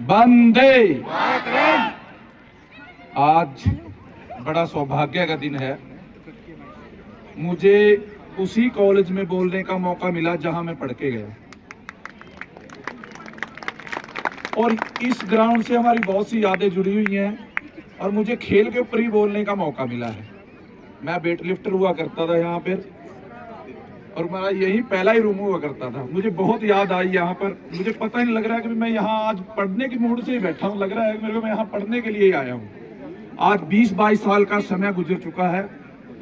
वंदे। आज बड़ा सौभाग्य का दिन है। मुझे उसी कॉलेज में बोलने का मौका मिला जहां मैं पढ़ के गया, और इस ग्राउंड से हमारी बहुत सी यादें जुड़ी हुई हैं, और मुझे खेल के ऊपर ही बोलने का मौका मिला है। मैं वेट लिफ्टर हुआ करता था यहाँ पर, और मेरा यही पहला ही रूम हुआ करता था। मुझे बहुत याद आई यहाँ पर। मुझे पता ही नहीं लग रहा है कि मैं यहाँ आज पढ़ने की मूड से ही बैठा हूँ। लग रहा है कि मेरे को मैं यहाँ पढ़ने के लिए ही आया हूँ। आज 20-22 साल का समय गुजर चुका है।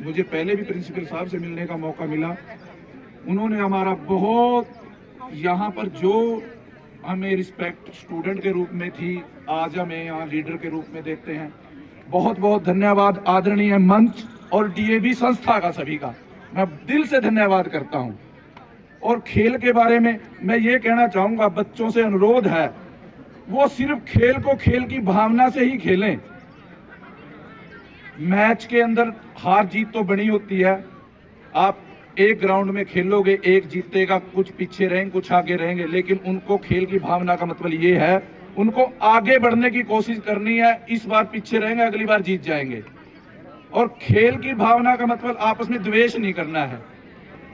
मुझे पहले भी प्रिंसिपल साहब से मिलने का मौका मिला। उन्होंने हमारा बहुत यहाँ पर जो हमें रिस्पेक्ट स्टूडेंट के रूप में थी, आज हमें यहाँ लीडर के रूप में देखते हैं। बहुत बहुत धन्यवाद आदरणीय मंच और डीएवी संस्था का, सभी का मैं दिल से धन्यवाद करता हूँ। और खेल के बारे में मैं ये कहना चाहूँगा, बच्चों से अनुरोध है वो सिर्फ खेल को खेल की भावना से ही खेलें। मैच के अंदर हार जीत तो बनी होती है। आप एक ग्राउंड में खेलोगे, एक जीतेगा, कुछ पीछे रहेंगे, कुछ आगे रहेंगे, लेकिन उनको खेल की भावना का मतलब ये है उनको आगे बढ़ने की कोशिश करनी है। इस बार पीछे रहेंगे, अगली बार जीत जाएंगे। और खेल की भावना का मतलब आपस में द्वेष नहीं करना है।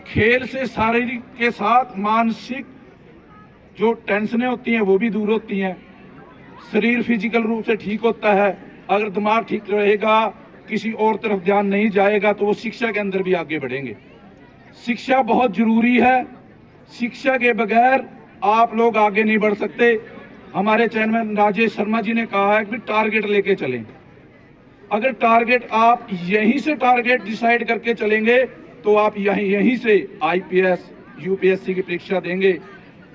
खेल से शारीरिक के साथ मानसिक जो टेंशनें होती हैं वो भी दूर होती हैं। शरीर फिजिकल रूप से ठीक होता है। अगर दिमाग ठीक रहेगा, किसी और तरफ ध्यान नहीं जाएगा, तो वो शिक्षा के अंदर भी आगे बढ़ेंगे। शिक्षा बहुत जरूरी है। शिक्षा के बगैर आप लोग आगे नहीं बढ़ सकते। हमारे चेयरमैन राजेश शर्मा जी ने कहा है कि टारगेट लेके चलें। अगर टारगेट आप यहीं से टारगेट डिसाइड करके चलेंगे तो आप यहीं से आईपीएस यूपीएससी की परीक्षा देंगे।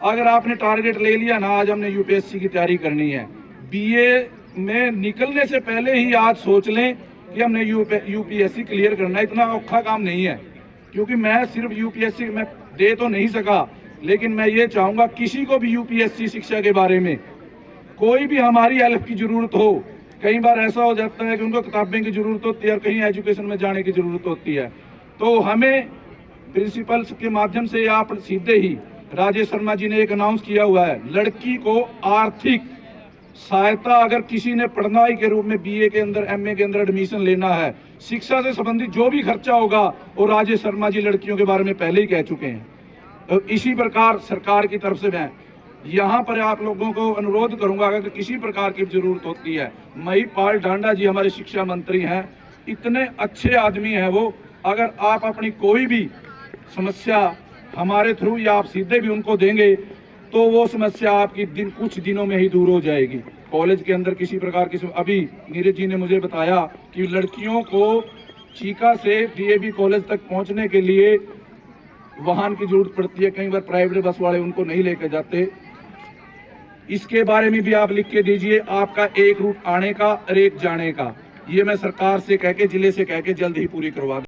अगर आपने टारगेट ले लिया ना, आज हमने यूपीएससी की तैयारी करनी है, बीए में निकलने से पहले ही आज सोच लें कि हमने यूपीएससी क्लियर करना है। इतना औखा काम नहीं है, क्योंकि मैं सिर्फ यूपीएससी में दे तो नहीं सका, लेकिन मैं ये चाहूँगा किसी को भी यूपीएससी शिक्षा के बारे में कोई भी हमारी हेल्प की जरूरत हो। कई बार ऐसा हो जाता है कि उनको किताबें की जरूरत होती है और कहीं एजुकेशन में जाने की जरूरत होती है, तो हमें प्रिंसिपल के माध्यम से आप सीधे ही राजेश शर्मा जी ने एक अनाउंस किया हुआ है, लड़की को आर्थिक सहायता अगर किसी ने पढ़ाई के रूप में बीए के अंदर एमए के अंदर एडमिशन लेना है, शिक्षा से संबंधित जो भी खर्चा होगा वो राजेश शर्मा जी लड़कियों के बारे में पहले ही कह चुके हैं। तो इसी प्रकार सरकार की तरफ से मैं यहाँ पर आप लोगों को अनुरोध करूंगा, अगर किसी प्रकार की जरूरत होती है, महिपाल डांडा जी हमारे शिक्षा मंत्री हैं, इतने अच्छे आदमी हैं वो। अगर आप अपनी कोई भी समस्या हमारे थ्रू या आप सीधे भी उनको देंगे तो वो समस्या आपकी कुछ दिनों में ही दूर हो जाएगी। कॉलेज के अंदर किसी प्रकार की अभी नीरज जी ने मुझे बताया कि लड़कियों को चीका से डीएवी कॉलेज तक पहुंचने के लिए वाहन की जरूरत पड़ती है। कई बार प्राइवेट बस वाले उनको नहीं लेकर जाते। इसके बारे में भी आप लिख के दीजिए, आपका एक रूट आने का और एक जाने का। ये मैं सरकार से कह के, जिले से कह के जल्द ही पूरी करवा दूं।